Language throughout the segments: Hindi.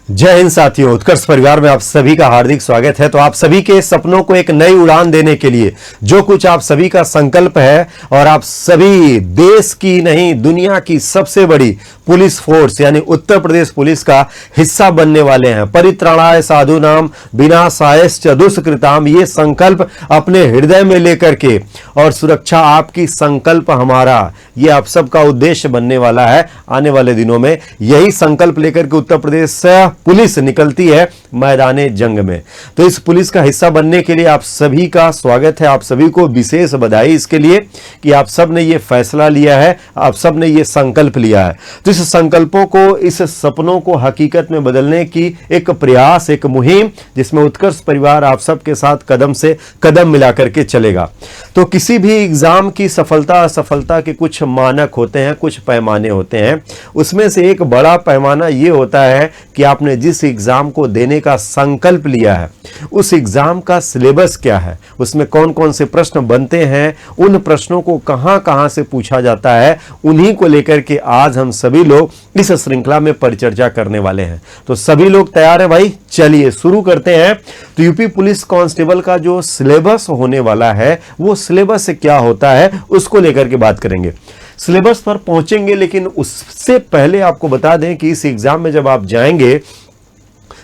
जय हिंद साथियों, उत्कर्ष परिवार में आप सभी का हार्दिक स्वागत है। तो आप सभी के सपनों को एक नई उड़ान देने के लिए जो कुछ आप सभी का संकल्प है और आप सभी देश की नहीं दुनिया की सबसे बड़ी पुलिस फोर्स यानी उत्तर प्रदेश पुलिस का हिस्सा बनने वाले हैं। परित्राणाय साधुनाम विनाशायश्च दुष्कृताम, ये संकल्प अपने हृदय में लेकर के और सुरक्षा आपकी संकल्प हमारा, ये आप सबका उद्देश्य बनने वाला है। आने वाले दिनों में यही संकल्प लेकर के उत्तर प्रदेश पुलिस निकलती है मैदाने जंग में। तो इस पुलिस का हिस्सा बनने के लिए आप सभी का स्वागत है। आप सभी को विशेष बधाई इसके लिए कि आप सब ने ये फैसला लिया है, आप सब ने ये संकल्प लिया है। तो इस संकल्पों को, इस सपनों को हकीकत में बदलने की एक प्रयास, एक मुहिम जिसमें उत्कर्ष परिवार आप सबके साथ कदम से कदम मिला करके चलेगा। तो किसी भी एग्जाम की सफलता असफलता के कुछ मानक होते हैं, कुछ पैमाने होते हैं। उसमें से एक बड़ा पैमाना ये होता है कि आपने जिस एग्जाम को देने का संकल्प लिया है उस एग्जाम का सिलेबस क्या है, उसमें कौन कौन से प्रश्न बनते हैं, उन प्रश्नों को कहां कहां से पूछा जाता है, उन्हीं को लेकर के आज हम सभी लोग इस श्रृंखला में परिचर्चा करने वाले हैं। तो सभी लोग तैयार है भाई? चलिए शुरू करते हैं। तो यूपी पुलिस कांस्टेबल का जो सिलेबस होने वाला है वो सिलेबस क्या होता है उसको लेकर के बात करेंगे। सिलेबस पर पहुंचेंगे, लेकिन उससे पहले आपको बता दें कि इस एग्जाम में जब आप जाएंगे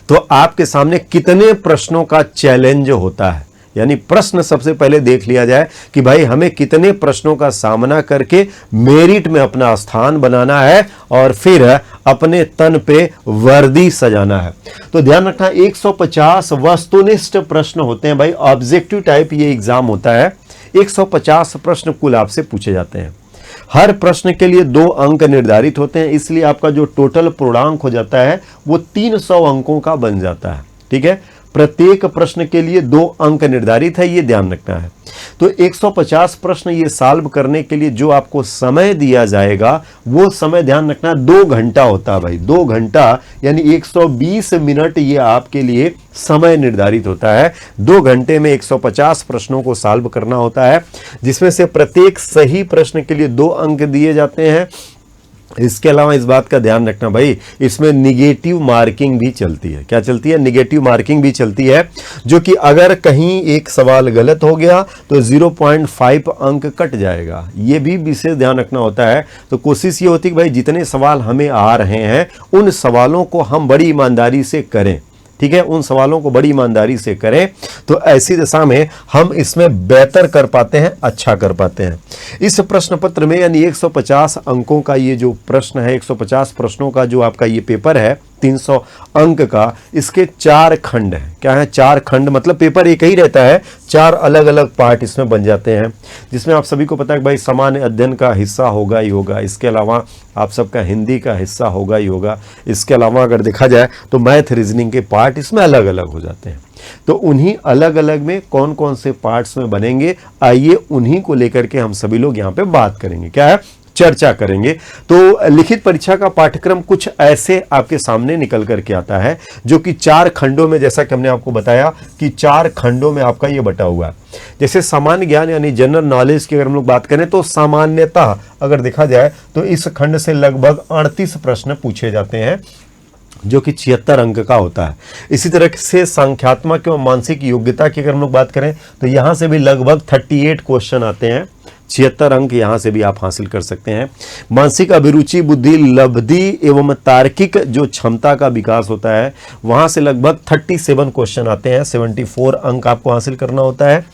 तो आपके सामने कितने प्रश्नों का चैलेंज होता है। यानी प्रश्न सबसे पहले देख लिया जाए कि भाई हमें कितने प्रश्नों का सामना करके मेरिट में अपना स्थान बनाना है और फिर अपने तन पे वर्दी सजाना है। तो ध्यान रखना 150 वस्तुनिष्ठ प्रश्न होते हैं भाई, ऑब्जेक्टिव टाइप ये एग्जाम होता है। 150 प्रश्न कुल आपसे पूछे जाते हैं। हर प्रश्न के लिए 2 अंक निर्धारित होते हैं, इसलिए आपका जो टोटल पूर्णांक हो जाता है वो 300 अंकों का बन जाता है। ठीक है, प्रत्येक प्रश्न के लिए 2 अंक निर्धारित है, ये ध्यान रखना है। तो 150 प्रश्न ये सॉल्व करने के लिए जो आपको समय दिया जाएगा वो समय ध्यान रखना 2 घंटा होता है भाई। 2 घंटा यानी 120 मिनट ये आपके लिए समय निर्धारित होता है। 2 घंटे में 150 प्रश्नों को सॉल्व करना होता है, जिसमें से प्रत्येक सही प्रश्न के लिए 2 अंक दिए जाते हैं। इसके अलावा इस बात का ध्यान रखना भाई, इसमें निगेटिव मार्किंग भी चलती है। क्या चलती है? निगेटिव मार्किंग भी चलती है, जो कि अगर कहीं एक सवाल गलत हो गया तो 0.5 अंक कट जाएगा। ये भी विशेष ध्यान रखना होता है। तो कोशिश ये होती है कि भाई जितने सवाल हमें आ रहे हैं उन सवालों को हम बड़ी ईमानदारी से करें। ठीक है, उन सवालों को बड़ी ईमानदारी से करें तो ऐसी दशा में हम इसमें बेहतर कर पाते हैं, अच्छा कर पाते हैं। इस प्रश्न पत्र में यानी 150 अंकों का ये जो प्रश्न है, 150 प्रश्नों का जो आपका ये पेपर है 300 अंक का, इसके 4 खंड हैं। क्या है? 4 खंड, मतलब पेपर एक ही रहता है, 4 अलग अलग पार्ट इसमें बन जाते हैं, जिसमें आप सभी को पता है कि भाई सामान्य अध्ययन का हिस्सा होगा ही होगा। इसके अलावा आप सबका हिंदी का हिस्सा होगा ही होगा। इसके अलावा अगर देखा जाए तो मैथ रीजनिंग के पार्ट इसमें अलग अलग हो जाते हैं। तो उन्हीं अलग अलग में कौन कौन से पार्ट्स में बनेंगे, आइए उन्हीं को लेकर के हम सभी लोग यहाँ पे बात करेंगे। क्या है? चर्चा करेंगे। तो लिखित परीक्षा का पाठ्यक्रम कुछ ऐसे आपके सामने निकल करके आता है, जो कि 4 खंडों में, जैसा कि हमने आपको बताया कि 4 खंडों में आपका ये बटा हुआ है। जैसे सामान्य ज्ञान यानी जनरल नॉलेज की अगर हम लोग बात करें तो सामान्यतः अगर देखा जाए तो इस खंड से लगभग 38 प्रश्न पूछे जाते हैं, जो कि 76 अंक का होता है। इसी तरह से संख्यात्मक एवं मानसिक योग्यता की अगर हम लोग बात करें तो यहाँ से भी लगभग 38 क्वेश्चन आते हैं। 76 अंक यहाँ से भी आप हासिल कर सकते हैं। मानसिक अभिरुचि, बुद्धि, लब्धि एवं तार्किक जो क्षमता का विकास होता है वहाँ से लगभग 37 क्वेश्चन आते हैं। 74 अंक आपको हासिल करना होता है।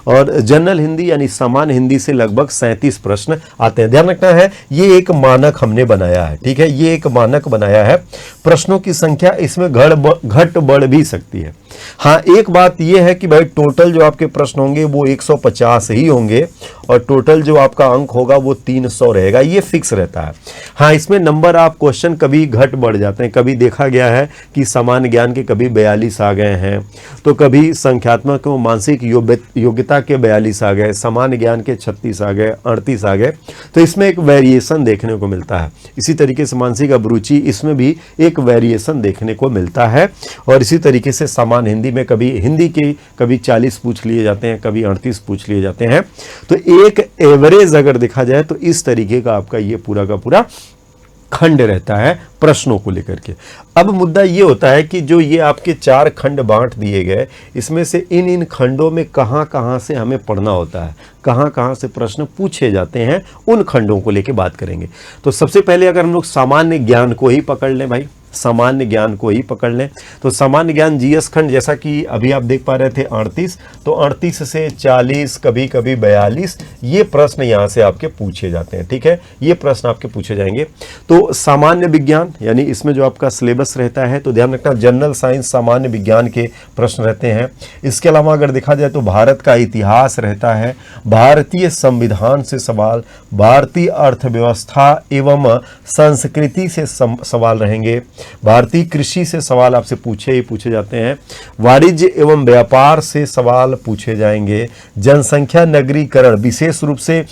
और जनरल हिंदी यानी सामान्य हिंदी से लगभग 37 प्रश्न आते हैं। ध्यान रखना है ये एक मानक हमने बनाया है। ठीक है, ये एक मानक बनाया है। प्रश्नों की संख्या इसमें घट बढ़ भी सकती है। हाँ, एक बात यह है कि भाई टोटल जो आपके प्रश्न होंगे वो 150 ही होंगे और टोटल जो आपका अंक होगा वो 300 रहेगा, ये फिक्स रहता है। हाँ, इसमें नंबर आप क्वेश्चन कभी घट बढ़ जाते हैं। कभी देखा गया है कि सामान्य ज्ञान के कभी 42 आ गए हैं, तो कभी संख्यात्मक एवं मानसिक योग्यता के 42 आ गए, सामान्य ज्ञान के 36 आ गए, 38 आ गए। तो इसमें एक वेरिएशन देखने को मिलता है। इसी तरीके से मानसिक अभिरुचि, इसमें भी एक वेरिएशन देखने को मिलता है। और इसी तरीके से सामान्य हिंदी में कभी हिंदी के कभी 40 पूछ लिए जाते हैं, कभी 38 पूछ लिए जाते हैं। तो एक एवरेज अगर देखा जाए तो इस तरीके का आपका ये पूरा का पूरा खंड रहता है प्रश्नों को लेकर के। अब मुद्दा ये होता है कि जो ये आपके 4 खंड बांट दिए गए, इसमें से इन खंडों में कहाँ कहाँ से हमें पढ़ना होता है, कहाँ कहाँ से प्रश्न पूछे जाते हैं, उन खंडों को लेके बात करेंगे। तो सबसे पहले अगर हम लोग सामान्य ज्ञान को ही पकड़ लें भाई, सामान्य ज्ञान को ही पकड़ लें, तो सामान्य ज्ञान जीएस खंड, जैसा कि अभी आप देख पा रहे थे 38, तो 38 से 40, कभी कभी 42, ये प्रश्न यहाँ से आपके पूछे जाते हैं। ठीक है, ये प्रश्न आपके पूछे जाएंगे। तो सामान्य विज्ञान यानी इसमें जो आपका सिलेबस रहता है, तो ध्यान रखना जनरल साइंस सामान्य विज्ञान के प्रश्न रहते हैं। इसके अलावा अगर देखा जाए तो भारत का इतिहास रहता है, भारतीय संविधान से सवाल, भारतीय अर्थव्यवस्था एवं संस्कृति से सवाल रहेंगे, भारतीय कृषि से सवाल आपसे पूछे जाते हैं, वाणिज्य एवं व्यापार से सवाल पूछे जाएंगे, जनसंख्या नगरीकरण, विशेष रूप से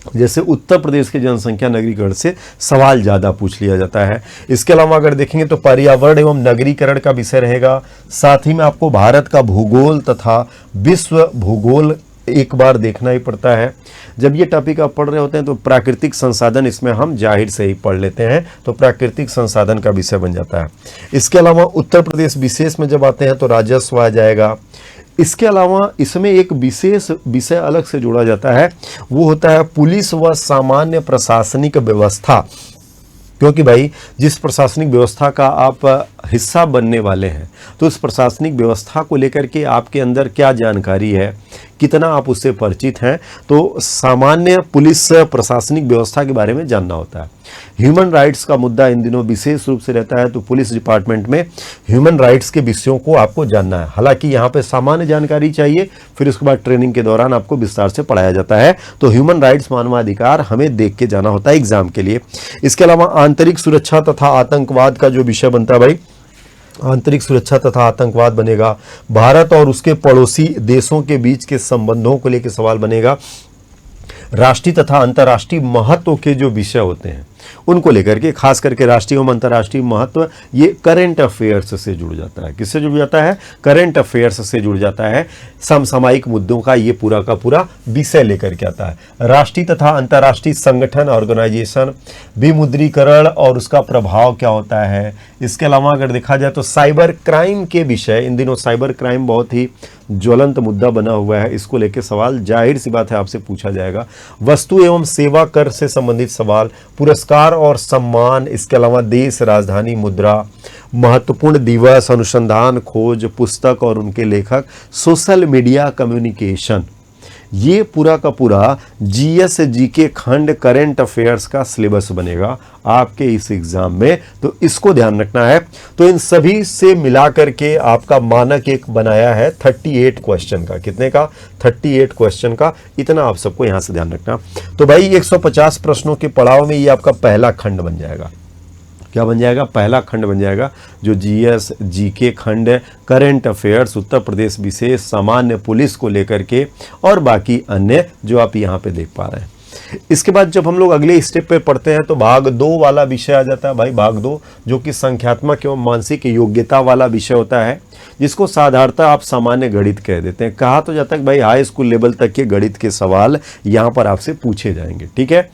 जैसे उत्तर प्रदेश के जनसंख्या नगरीकरण से सवाल ज़्यादा पूछ लिया जाता है। इसके अलावा अगर देखेंगे तो पर्यावरण एवं नगरीकरण का विषय रहेगा। साथ ही में आपको भारत का भूगोल तथा विश्व भूगोल एक बार देखना ही पड़ता है। जब ये टॉपिक आप पढ़ रहे होते हैं तो प्राकृतिक संसाधन इसमें हम जाहिर से ही पढ़ लेते हैं, तो प्राकृतिक संसाधन का विषय बन जाता है। इसके अलावा उत्तर प्रदेश विशेष में जब आते हैं तो राजस्व आ जाएगा। इसके अलावा इसमें एक विशेष विषय अलग से जोड़ा जाता है, वो होता है पुलिस व सामान्य प्रशासनिक व्यवस्था, क्योंकि भाई जिस प्रशासनिक व्यवस्था का आप हिस्सा बनने वाले हैं, तो उस प्रशासनिक व्यवस्था को लेकर के आपके अंदर क्या जानकारी है, कितना आप उससे परिचित हैं, तो सामान्य पुलिस प्रशासनिक व्यवस्था के बारे में जानना होता है। ह्यूमन राइट्स का मुद्दा इन दिनों विशेष रूप से रहता है, तो पुलिस डिपार्टमेंट में ह्यूमन राइट्स के विषयों को आपको जानना है। हालांकि यहाँ पे सामान्य जानकारी चाहिए, फिर उसके बाद ट्रेनिंग के दौरान आपको विस्तार से पढ़ाया जाता है। तो ह्यूमन राइट्स मानवाधिकार हमें देख के जाना होता है एग्जाम के लिए। इसके अलावा आंतरिक सुरक्षा तथा आतंकवाद का जो विषय बनता है भाई, आंतरिक सुरक्षा तथा आतंकवाद बनेगा। भारत और उसके पड़ोसी देशों के बीच के संबंधों को लेकर सवाल बनेगा। राष्ट्रीय तथा अंतर्राष्ट्रीय महत्व के जो विषय होते हैं उनको लेकर के, खास करके राष्ट्रीय एवं अंतर्राष्ट्रीय महत्व, ये करेंट अफेयर्स से जुड़ जाता है। किससे जुड़ जाता है? करेंट अफेयर्स से जुड़ जाता है। समसामयिक मुद्दों का ये पूरा का पूरा विषय लेकर के आता है। राष्ट्रीय तथा अंतर्राष्ट्रीय संगठन, ऑर्गेनाइजेशन, विमुद्रीकरण और उसका प्रभाव क्या होता है। इसके अलावा अगर देखा जाए तो साइबर क्राइम के विषय, इन दिनों साइबर क्राइम बहुत ही ज्वलंत मुद्दा बना हुआ है, इसको लेकर सवाल जाहिर सी बात है आपसे पूछा जाएगा। वस्तु एवं सेवा कर से संबंधित सवाल, पुरस्कार और सम्मान, इसके अलावा देश, राजधानी, मुद्रा, महत्वपूर्ण दिवस, अनुसंधान, खोज, पुस्तक और उनके लेखक, सोशल मीडिया, कम्युनिकेशन, ये पूरा का पूरा जीएस जीके खंड करेंट अफेयर्स का सिलेबस बनेगा आपके इस एग्जाम में, तो इसको ध्यान रखना है। तो इन सभी से मिलाकर के आपका मानक एक बनाया है 38 क्वेश्चन का। कितने का? 38 क्वेश्चन का। इतना आप सबको यहां से ध्यान रखना। तो भाई 150 प्रश्नों के पड़ाव में ये आपका पहला खंड बन जाएगा। क्या बन जाएगा? पहला खंड बन जाएगा, जो जीएस जीके खंड, करंट अफेयर्स, उत्तर प्रदेश विशेष, सामान्य पुलिस को लेकर के और बाकी अन्य जो आप यहाँ पे देख पा रहे हैं। इसके बाद जब हम लोग अगले स्टेप पे पढ़ते हैं तो भाग 2 वाला विषय आ जाता है भाई। भाग 2 जो कि संख्यात्मक एवं मानसिक योग्यता वाला विषय होता है, जिसको साधारणतः आप सामान्य गणित कह देते हैं। कहा तो जाता है कि भाई हाई स्कूल लेवल तक के गणित के सवाल यहाँ पर आपसे पूछे जाएंगे। ठीक है,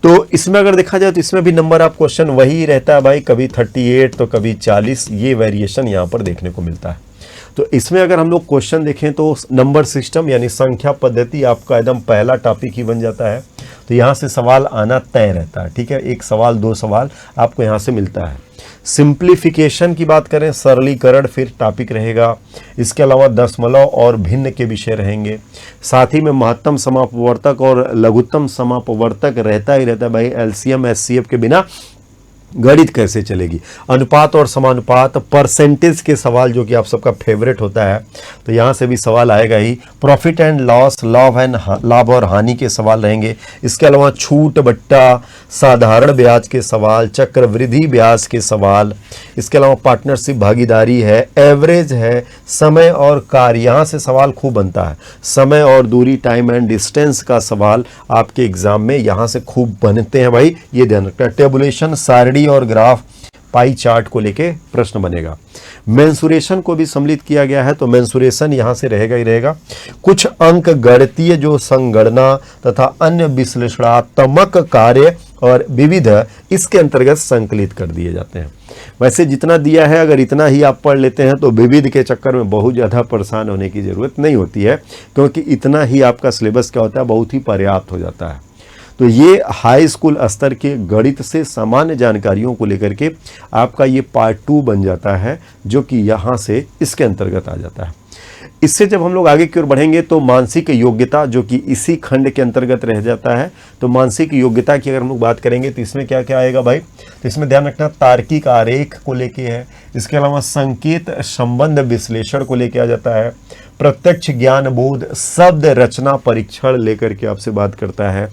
तो इसमें अगर देखा जाए तो इसमें भी नंबर ऑफ क्वेश्चन वही रहता है भाई, कभी 38 तो कभी 40, ये वेरिएशन यहाँ पर देखने को मिलता है। तो इसमें अगर हम लोग क्वेश्चन देखें तो नंबर सिस्टम यानी संख्या पद्धति आपका एकदम पहला टॉपिक ही बन जाता है। तो यहाँ से सवाल आना तय रहता है। ठीक है, 1 सवाल 2 सवाल आपको यहाँ से मिलता है। सिंप्लीफिकेशन की बात करें, सरलीकरण फिर टॉपिक रहेगा। इसके अलावा दशमलव और भिन्न के विषय रहेंगे। साथ ही में महत्तम समापवर्तक और लघुत्तम समापवर्तक रहता ही रहता है भाई। एलसीएम एचसीएफ के बिना गणित कैसे चलेगी। अनुपात और समानुपात, परसेंटेज के सवाल जो कि आप सबका फेवरेट होता है, तो यहाँ से भी सवाल आएगा ही। प्रॉफिट एंड लॉस, लाभ और हानि के सवाल रहेंगे। इसके अलावा छूट बट्टा, साधारण ब्याज के सवाल, चक्रवृद्धि ब्याज के सवाल। इसके अलावा पार्टनरशिप भागीदारी है, एवरेज है, समय और कार्य, यहाँ से सवाल खूब बनता है। समय और दूरी, टाइम एंड डिस्टेंस का सवाल आपके एग्जाम में यहाँ से खूब बनते हैं भाई, ये ध्यान रखना है। टेबुलेशन, सारणी और ग्राफ, पाई चार्ट को लेके प्रश्न बनेगा। मेंसुरेशन को भी सम्मिलित किया गया है, तो मेंसुरेशन यहां से रहेगा ही रहेगा। कुछ अंक गणितीय जो संगणना तथा अन्य विश्लेषणात्मक कार्य और विविध इसके अंतर्गत संकलित कर दिए जाते हैं। वैसे जितना दिया है अगर इतना ही आप पढ़ लेते हैं तो विविध के चक्कर में बहुत ज़्यादा परेशान होने की ज़रूरत नहीं होती है, क्योंकि इतना ही आपका सिलेबस क्या होता है, बहुत ही पर्याप्त हो जाता है। तो ये हाई स्कूल स्तर के गणित से सामान्य जानकारियों को लेकर के आपका ये पार्ट 2 बन जाता है, जो कि यहाँ से इसके अंतर्गत आ जाता है। इससे जब हम लोग आगे की ओर बढ़ेंगे तो मानसिक योग्यता जो कि इसी खंड के अंतर्गत रह जाता है। तो मानसिक योग्यता की अगर हम लोग बात करेंगे तो इसमें क्या क्या आएगा भाई, तो इसमें ध्यान रखना तार्किक आरेख को लेके है, इसके अलावा संकेत संबंध विश्लेषण को लेके आ जाता है, प्रत्यक्ष ज्ञान बोध शब्द रचना परीक्षण लेकर के आपसे बात करता है,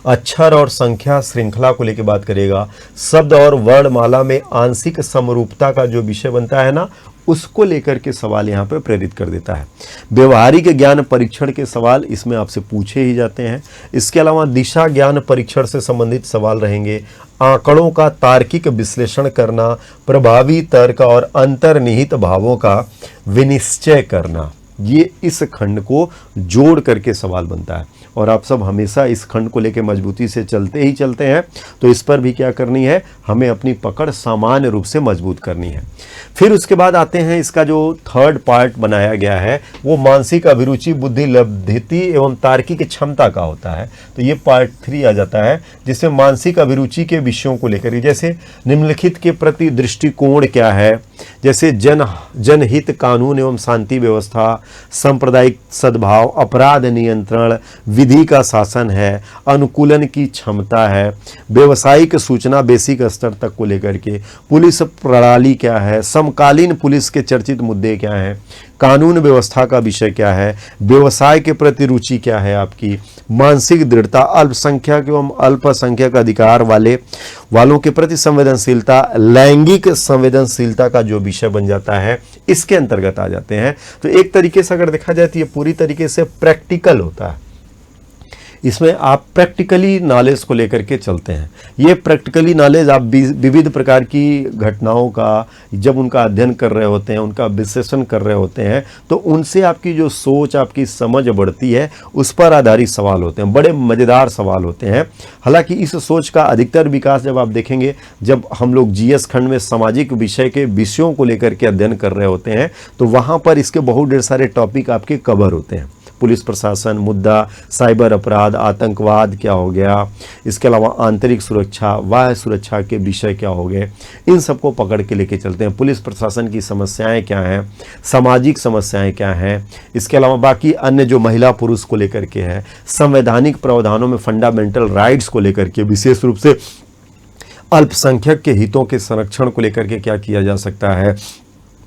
अक्षर और संख्या श्रृंखला को लेकर बात करेगा, शब्द और वर्णमाला में आंशिक समरूपता का जो विषय बनता है ना, उसको लेकर के सवाल यहाँ पे प्रेरित कर देता है। व्यवहारिक ज्ञान परीक्षण के सवाल इसमें आपसे पूछे ही जाते हैं। इसके अलावा दिशा ज्ञान परीक्षण से संबंधित सवाल रहेंगे, आंकड़ों का तार्किक विश्लेषण करना, प्रभावी तर्क और अंतर्निहित भावों का विनिश्चय करना, ये इस खंड को जोड़ करके सवाल बनता है। और आप सब हमेशा इस खंड को लेकर मजबूती से चलते ही चलते हैं, तो इस पर भी क्या करनी है, हमें अपनी पकड़ सामान्य रूप से मजबूत करनी है। फिर उसके बाद आते हैं, इसका जो थर्ड पार्ट बनाया गया है वो मानसिक अभिरुचि, बुद्धि लब्धि एवं तार्किक क्षमता का होता है। तो ये पार्ट 3 आ जाता है, जिसमें मानसिक अभिरुचि के विषयों को लेकर, जैसे निम्नलिखित के प्रति दृष्टिकोण क्या है, जैसे जनहित, कानून एवं शांति व्यवस्था, सांप्रदायिक सद्भाव, अपराध नियंत्रण, विधि का शासन है, अनुकूलन की क्षमता है, व्यवसायिक सूचना बेसिक स्तर तक को लेकर के, पुलिस प्रणाली क्या है, समकालीन पुलिस के चर्चित मुद्दे क्या हैं, कानून व्यवस्था का विषय क्या है, व्यवसाय के प्रति रुचि क्या है आपकी, मानसिक दृढ़ता, अल्पसंख्यक एवं अल्पसंख्यक अधिकार वालों के प्रति संवेदनशीलता, लैंगिक संवेदनशीलता का जो विषय बन जाता है, इसके अंतर्गत आ जाते हैं। तो एक तरीके से अगर देखा जाए तो ये पूरी तरीके से प्रैक्टिकल होता है। इसमें आप प्रैक्टिकली नॉलेज को लेकर के चलते हैं। ये प्रैक्टिकली नॉलेज आप विविध प्रकार की घटनाओं का जब उनका अध्ययन कर रहे होते हैं, उनका विश्लेषण कर रहे होते हैं, तो उनसे आपकी जो सोच, आपकी समझ बढ़ती है, उस पर आधारित सवाल होते हैं, बड़े मज़ेदार सवाल होते हैं। हालांकि इस सोच का अधिकतर विकास जब आप देखेंगे, जब हम लोग जीएस खंड में सामाजिक विषय के विषयों को लेकर के अध्ययन कर रहे होते हैं, तो वहाँ पर इसके बहुत ढेर सारे टॉपिक आपके कवर होते हैं। पुलिस प्रशासन मुद्दा, साइबर अपराध, आतंकवाद क्या हो गया, इसके अलावा आंतरिक सुरक्षा, बाह्य सुरक्षा के विषय क्या हो गए, इन सबको पकड़ के लेके चलते हैं। पुलिस प्रशासन की समस्याएं क्या हैं, सामाजिक समस्याएं क्या हैं, इसके अलावा बाकी अन्य जो महिला पुरुष को लेकर के है, संवैधानिक प्रावधानों में फंडामेंटल राइट्स को लेकर के, विशेष रूप से अल्पसंख्यक के हितों के संरक्षण को लेकर के क्या किया जा सकता है,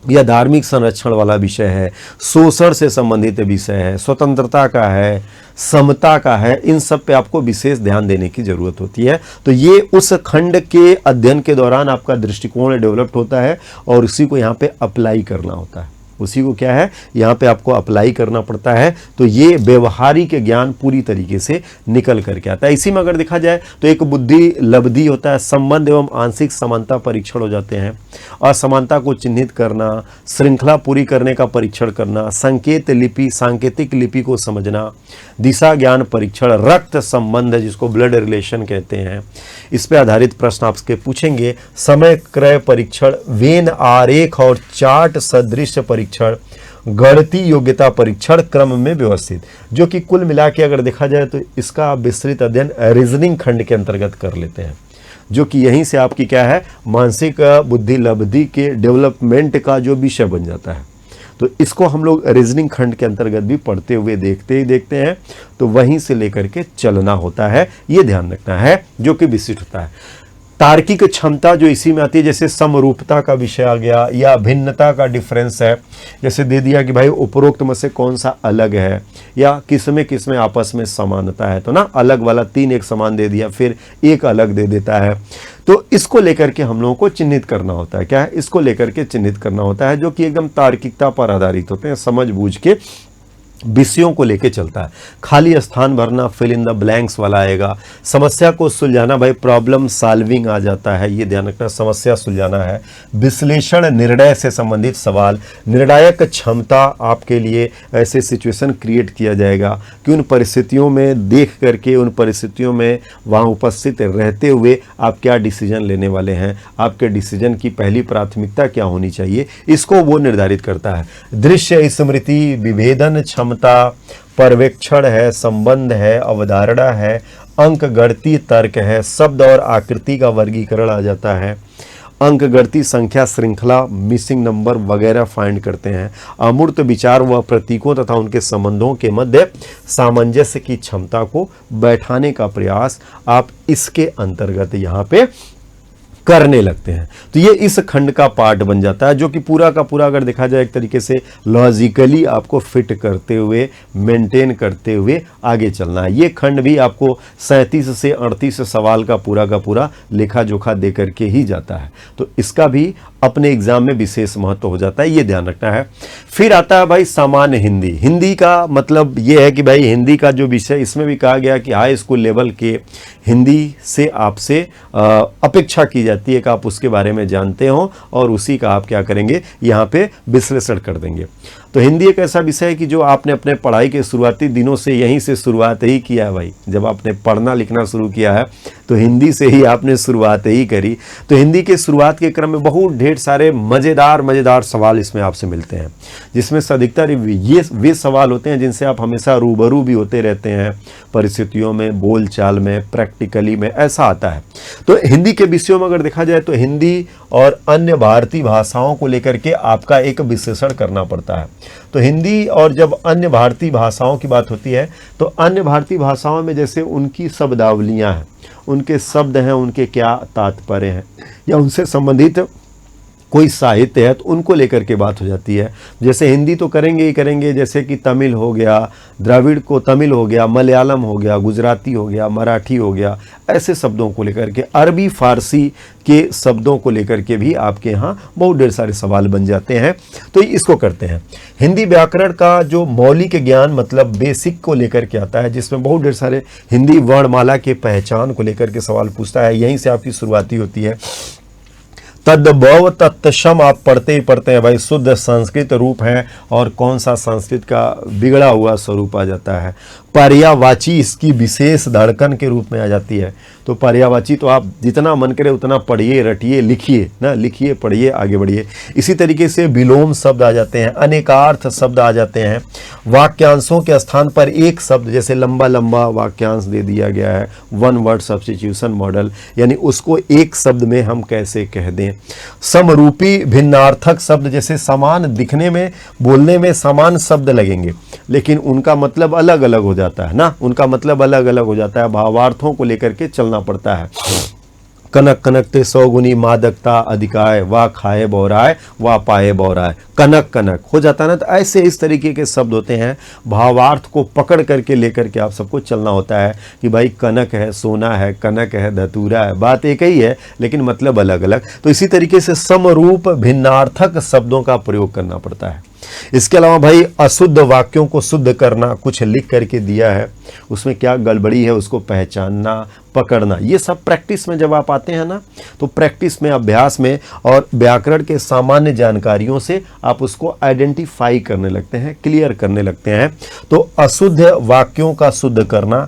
यह धार्मिक संरक्षण वाला विषय है, शोषण से संबंधित विषय है, स्वतंत्रता का है, समता का है, इन सब पे आपको विशेष ध्यान देने की जरूरत होती है। तो ये उस खंड के अध्ययन के दौरान आपका दृष्टिकोण डेवलप्ड होता है और उसी को यहाँ पे अप्लाई करना होता है। उसी को क्या है, यहाँ पे आपको अप्लाई करना पड़ता है। तो ये व्यवहारिक ज्ञान पूरी तरीके से निकल करके आता है। इसी में अगर देखा जाए तो एक बुद्धि लब्धि होता है, संबंध एवं आंशिक समानता परीक्षण हो जाते हैं, असमानता को चिन्हित करना, श्रृंखला पूरी करने का परीक्षण करना, संकेत लिपि, सांकेतिक लिपि को समझना, दिशा ज्ञान परीक्षण, रक्त संबंध जिसको ब्लड रिलेशन कहते हैं, इस पर आधारित प्रश्न आपसे पूछेंगे, समय क्रय परीक्षण, वेन आरेख और चार्ट सदृश परीक्षण, गणितीय योग्यता परीक्षण क्रम में व्यवस्थित, जो कि कुल मिला के अगर देखा जाए तो इसका विस्तृत अध्ययन रीजनिंग खंड के अंतर्गत कर लेते हैं, जो कि यहीं से आपकी क्या है, मानसिक बुद्धि लब्धि के डेवलपमेंट का जो विषय बन जाता है। तो इसको हम लोग रीजनिंग खंड के अंतर्गत भी पढ़ते हुए देखते ही देखते हैं, तो वहीं से लेकर के चलना होता है, ये ध्यान रखना है, जो कि विशिष्ट होता है। तार्किक क्षमता जो इसी में आती है, जैसे समरूपता का विषय आ गया या भिन्नता का डिफरेंस है, जैसे दे दिया कि भाई उपरोक्त में से कौन सा अलग है या किसमें आपस में समानता है, तो ना अलग वाला 3 एक समान दे दिया, फिर एक अलग दे देता है। तो इसको लेकर के हम लोगों को चिन्हित करना होता है, क्या है, इसको लेकर के चिन्हित करना होता है, जो कि एकदम तार्किकता पर आधारित होते हैं, समझ बूझ के विषयों को लेके चलता है। खाली स्थान भरना, फिल इन द ब्लैंक्स वाला आएगा। समस्या को सुलझाना, भाई प्रॉब्लम सॉल्विंग आ जाता है, ये ध्यान रखना, समस्या सुलझाना है। विश्लेषण, निर्णय से संबंधित सवाल, निर्णायक क्षमता, आपके लिए ऐसे सिचुएशन क्रिएट किया जाएगा कि उन परिस्थितियों में देख करके, उन परिस्थितियों में वहाँ उपस्थित रहते हुए आप क्या डिसीजन लेने वाले हैं, आपके डिसीजन की पहली प्राथमिकता क्या होनी चाहिए, इसको वो निर्धारित करता है। दृश्य स्मृति, विभेदन क्षमता, पर्यवेक्षण है, संबंध है, अवधारणा है, अंक गणती तर्क है, शब्द और आकृति का वर्गीकरण आ जाता है। अंक गणती, संख्या, श्रृंखला, मिसिंग नंबर वगैरह फाइंड करते हैं। अमूर्त विचार व प्रतीकों तथा उनके संबंधों के मध्य सामंजस्य की क्षमता को बैठाने का प्रयास आप इसके अंतर्गत यहाँ पे करने लगते हैं। तो ये इस खंड का पार्ट बन जाता है, जो कि पूरा का पूरा अगर देखा जाए एक तरीके से लॉजिकली आपको फिट करते हुए, मेंटेन करते हुए आगे चलना है। ये खंड भी आपको 37 से 38 सवाल का पूरा लेखा जोखा दे करके ही जाता है। तो इसका भी अपने एग्जाम में विशेष महत्व हो जाता है, ये ध्यान रखना है। फिर आता है भाई सामान्य हिंदी। हिंदी का मतलब ये है कि भाई हिंदी का जो विषय, इसमें भी कहा गया कि हाई स्कूल लेवल के हिंदी से आपसे अपेक्षा की जाती है कि आप उसके बारे में जानते हो और उसी का आप क्या करेंगे, यहाँ पे विश्लेषण कर देंगे। तो हिंदी एक ऐसा विषय है कि जो आपने अपने पढ़ाई के शुरुआती दिनों से यहीं से शुरुआत ही किया है भाई। जब आपने पढ़ना लिखना शुरू किया है तो हिंदी से ही आपने शुरुआत ही करी। तो हिंदी के शुरुआत के क्रम में बहुत ढेर सारे मज़ेदार सवाल इसमें आपसे मिलते हैं, जिसमें से अधिकतर ये वे सवाल होते हैं जिनसे आप हमेशा रूबरू भी होते रहते हैं, परिस्थितियों में, बोलचाल में, प्रैक्टिकली में, ऐसा आता है। तो हिंदी के विषयों में अगर देखा जाए तो हिंदी और अन्य भारतीय भाषाओं को लेकर के आपका एक विश्लेषण करना पड़ता है। तो हिंदी और जब अन्य भारतीय भाषाओं की बात होती है तो अन्य भारतीय भाषाओं में जैसे उनकी शब्दावलियाँ हैं, उनके शब्द हैं, उनके क्या तात्पर्य हैं, या उनसे संबंधित कोई साहित्य है तो उनको लेकर के बात हो जाती है। जैसे हिंदी तो करेंगे ही करेंगे, जैसे कि तमिल हो गया, द्रविड़ को तमिल हो गया, मलयालम हो गया, गुजराती हो गया, मराठी हो गया, ऐसे शब्दों को लेकर के, अरबी फारसी के शब्दों को लेकर के भी आपके यहाँ बहुत ढेर सारे सवाल बन जाते हैं। तो इसको करते हैं। हिंदी व्याकरण का जो मौलिक ज्ञान मतलब बेसिक को लेकर के आता है, जिसमें बहुत ढेर सारे हिंदी वर्णमाला के पहचान को लेकर के सवाल पूछता है, यहीं से आपकी शुरुआती होती है। तद्भव तत्सम आप पढ़ते ही पढ़ते हैं भाई, शुद्ध संस्कृत रूप है और कौन सा संस्कृत का बिगड़ा हुआ स्वरूप आ जाता है। पर्यायवाची इसकी विशेष धड़कन के रूप में आ जाती है। तो पर्यायवाची तो आप जितना मन करे उतना पढ़िए, रटिए, लिखिए ना, लिखिए, पढ़िए, आगे बढ़िए। इसी तरीके से विलोम शब्द आ जाते हैं, अनेकार्थ शब्द आ जाते हैं। वाक्यांशों के स्थान पर एक शब्द, जैसे लंबा लंबा वाक्यांश दे दिया गया है, वन वर्ड सब्स्टिट्यूशन मॉडल, यानी उसको एक शब्द में हम कैसे कह दें। समरूपी भिन्नार्थक शब्द, जैसे समान दिखने में, बोलने में समान शब्द लगेंगे लेकिन उनका मतलब अलग अलग हो जाता है ना, उनका मतलब अलग अलग हो जाता है, भावार्थों को लेकर के चलना पड़ता है। कनक कनकते सौगुनी मादकता अधिकाय, वाह खाए बौराय, वाह पाए बौराय, कनक कनक हो जाता है ना। तो ऐसे इस तरीके के शब्द होते हैं, भावार्थ को पकड़ करके लेकर के आप सबको चलना होता है कि भाई कनक है सोना है, कनक है धतूरा है, बात एक ही है लेकिन मतलब अलग अलग। तो इसी तरीके से समरूप भिन्नार्थक शब्दों का प्रयोग करना पड़ता है। इसके अलावा भाई अशुद्ध वाक्यों को शुद्ध करना, कुछ लिख करके दिया है उसमें क्या गड़बड़ी है उसको पहचानना, पकड़ना, ये सब प्रैक्टिस में जब आप आते हैं ना, तो प्रैक्टिस में, अभ्यास में और व्याकरण के सामान्य जानकारियों से आप उसको आइडेंटिफाई करने लगते हैं, क्लियर करने लगते हैं। तो अशुद्ध वाक्यों का शुद्ध करना,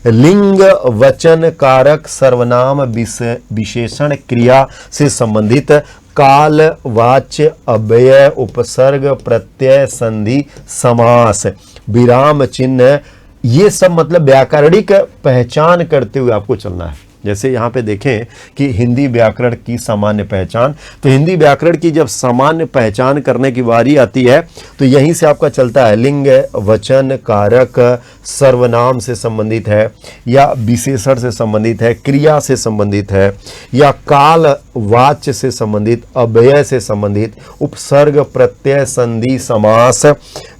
लिंग वचन कारक सर्वनाम विशेषण क्रिया से संबंधित काल वाच्य अव्यय उपसर्ग प्रत्यय संधि समास विराम चिन्ह, ये सब मतलब व्याकरणिक पहचान करते हुए आपको चलना है। जैसे यहाँ पे देखें कि हिंदी व्याकरण की सामान्य पहचान, तो हिंदी व्याकरण की जब सामान्य पहचान करने की बारी आती है तो यहीं से आपका चलता है लिंग वचन कारक सर्वनाम से संबंधित है या विशेषण से संबंधित है, क्रिया से संबंधित है या काल वाच्य से संबंधित, अव्यय से संबंधित, उपसर्ग प्रत्यय संधि समास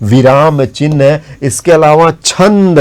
विराम चिन्ह, इसके अलावा छंद,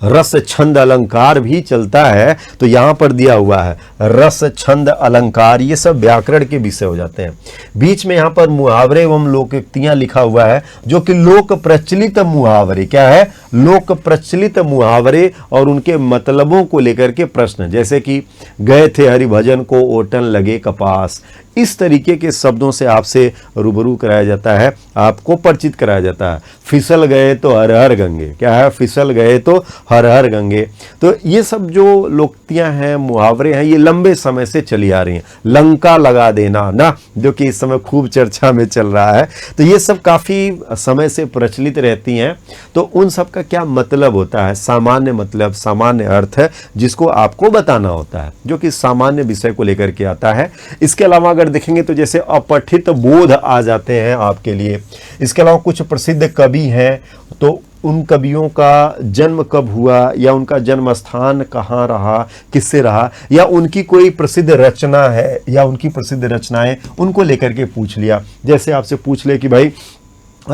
रस छंद अलंकार भी चलता है, तो यहां पर दिया हुआ है रस छंद अलंकार, ये सब व्याकरण के विषय हो जाते हैं। बीच में यहां पर मुहावरे एवं लोकोक्तियां लिखा हुआ है, जो कि लोक प्रचलित मुहावरे, क्या है, लोक प्रचलित मुहावरे और उनके मतलबों को लेकर के प्रश्न, जैसे कि गए थे हरिभजन को ओटन लगे कपास, इस तरीके के शब्दों से आपसे रूबरू कराया जाता है, आपको परिचित कराया जाता है। फिसल गए तो हर हर गंगे, क्या है, फिसल गए तो हर हर गंगे। तो ये सब जो लोकोक्तियां हैं, मुहावरे हैं, ये लंबे समय से चली आ रही हैं। लंका लगा देना ना, जो कि इस समय खूब चर्चा में चल रहा है, तो ये सब काफ़ी समय से प्रचलित रहती हैं। तो उन सब का क्या मतलब होता है, सामान्य मतलब, सामान्य अर्थ है, जिसको आपको बताना होता है, जो कि सामान्य विषय को लेकर के आता है। इसके अलावा अगर देखेंगे तो जैसे अपठित बोध आ जाते हैं आपके लिए। इसके अलावा कुछ प्रसिद्ध कवि हैं, तो उन कवियों का जन्म कब हुआ, या उनका जन्म स्थान कहाँ रहा, किससे रहा, या उनकी कोई प्रसिद्ध रचना है या उनकी प्रसिद्ध रचनाएं, उनको लेकर के पूछ लिया। जैसे आपसे पूछ ले कि भाई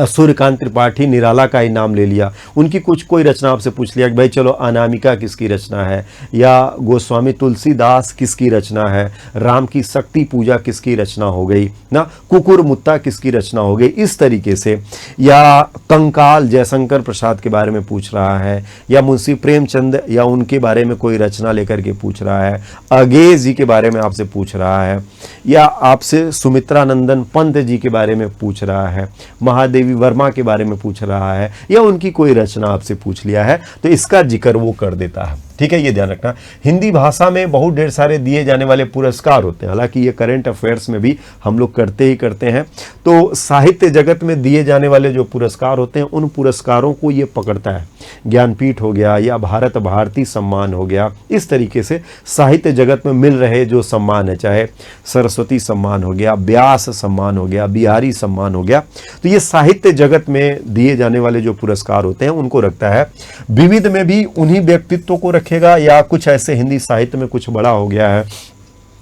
सूर्यकांत त्रिपाठी निराला का ही नाम ले लिया, उनकी कोई रचना आपसे पूछ लिया कि भाई चलो अनामिका किसकी रचना है, या गोस्वामी तुलसीदास किसकी रचना है, राम की शक्ति पूजा किसकी रचना हो गई ना, कुकुर मुत्ता किसकी रचना हो गई, इस तरीके से। या कंकाल जयशंकर प्रसाद के बारे में पूछ रहा है, या मुंशी प्रेमचंद या उनके बारे में कोई रचना लेकर के पूछ रहा है, अगेय जी के बारे में आपसे पूछ रहा है, या आपसे सुमित्रानंदन पंत जी के बारे में पूछ रहा है, महादेवी वर्मा के बारे में पूछ रहा है, या उनकी कोई रचना आपसे पूछ लिया है, तो इसका जिक्र वो कर देता है। ठीक है, ये ध्यान रखना। हिंदी भाषा में बहुत ढेर सारे दिए जाने वाले पुरस्कार होते हैं, हालांकि ये करंट अफेयर्स में भी हम लोग करते ही करते हैं। तो साहित्य जगत में दिए जाने वाले जो पुरस्कार होते हैं, उन पुरस्कारों को ये पकड़ता है। ज्ञानपीठ हो गया, या भारत भारती सम्मान हो गया, इस तरीके से साहित्य जगत में मिल रहे जो सम्मान है, चाहे सरस्वती सम्मान हो गया, व्यास सम्मान हो गया, बिहारी सम्मान हो गया, तो ये साहित्य जगत में दिए जाने वाले जो पुरस्कार होते हैं उनको रखता है। विविध में भी उन्हीं व्यक्तित्व को रखेगा, या कुछ ऐसे हिंदी साहित्य में कुछ बड़ा हो गया है,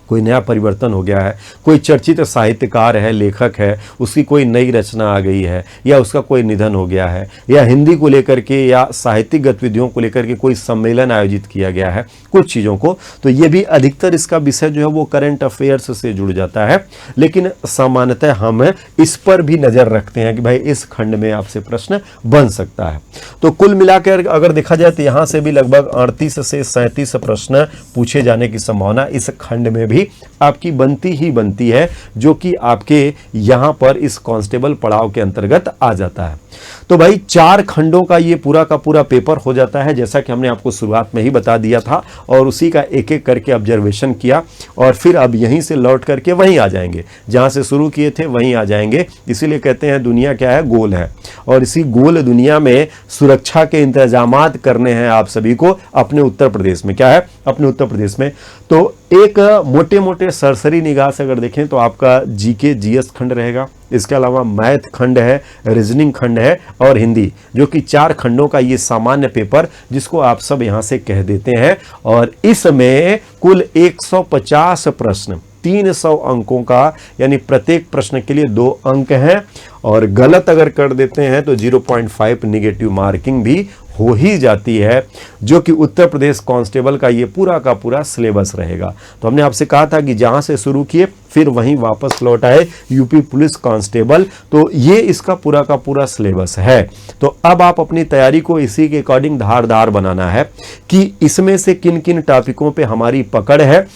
कोई नया परिवर्तन हो गया है, कोई चर्चित साहित्यकार है, लेखक है, उसकी कोई नई रचना आ गई है, या उसका कोई निधन हो गया है, या हिंदी को लेकर के या साहित्यिक गतिविधियों को लेकर के कोई सम्मेलन आयोजित किया गया है, कुछ चीज़ों को, तो ये भी अधिकतर इसका विषय जो है वो करंट अफेयर्स से जुड़ जाता है। लेकिन सामान्यतः हम इस पर भी नज़र रखते हैं कि भाई इस खंड में आपसे प्रश्न बन सकता है। तो कुल मिलाकर अगर देखा जाए तो यहाँ से भी लगभग 38 से 37 प्रश्न पूछे जाने की संभावना इस खंड में भी आपकी बनती ही बनती है, जो कि आपके यहां पर इस कांस्टेबल पड़ाव के अंतर्गत आ जाता है। तो भाई 4 खंडों का ये पूरा का पूरा पेपर हो जाता है, जैसा कि हमने आपको शुरुआत में ही बता दिया था, और उसी का एक एक करके ऑब्जर्वेशन किया, और फिर अब यहीं से लौट करके वहीं आ जाएंगे, जहां से शुरू किए थे वहीं आ जाएंगे। इसीलिए कहते हैं दुनिया क्या है, गोल है, और इसी गोल दुनिया में सुरक्षा के इंतजामात करने हैं आप सभी को अपने उत्तर प्रदेश में। क्या है, अपने उत्तर प्रदेश में। तो एक मोटे मोटे सरसरी निगाह से अगर देखें तो आपका जीके जीएस खंड रहेगा, इसके अलावा मैथ खंड है, रीजनिंग खंड है, और हिंदी, जो कि 4 खंडों का ये सामान्य पेपर जिसको आप सब यहां से कह देते हैं। और इसमें कुल 150 प्रश्न, 300 अंकों का, यानी प्रत्येक प्रश्न के लिए 2 अंक हैं, और गलत अगर कर देते हैं तो 0.5 निगेटिव मार्किंग भी हो ही जाती है, जो कि उत्तर प्रदेश कांस्टेबल का ये पूरा का पूरा सिलेबस रहेगा। तो हमने आपसे कहा था कि जहां से शुरू किए फिर वहीं वापस लौट आए, यूपी पुलिस कांस्टेबल, तो ये इसका पूरा का पूरा सिलेबस है। तो अब आप अपनी तैयारी को इसी के अकॉर्डिंग धारदार बनाना है कि इसमें से किन किन टॉपिकों पे हमारी पकड़ है,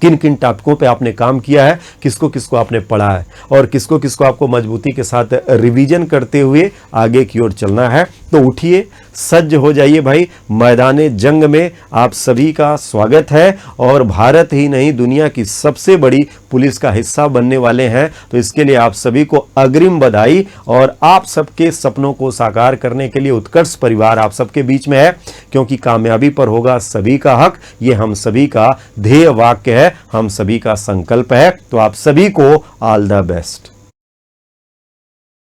किन किन टॉपिकों पे आपने काम किया है, किसको किसको आपने पढ़ा है, और किसको किसको आपको मजबूती के साथ रिवीजन करते हुए आगे की ओर चलना है। तो उठिए, सज्ज हो जाइए भाई, मैदाने जंग में आप सभी का स्वागत है, और भारत ही नहीं दुनिया की सबसे बड़ी पुलिस का हिस्सा बनने वाले हैं। तो इसके लिए आप सभी को अग्रिम बधाई, और आप सबके सपनों को साकार करने के लिए उत्कर्ष परिवार आप सबके बीच में है, क्योंकि कामयाबी पर होगा सभी का हक, ये हम सभी का ध्येय वाक्य है, हम सभी का संकल्प है। तो आप सभी को ऑल द बेस्ट।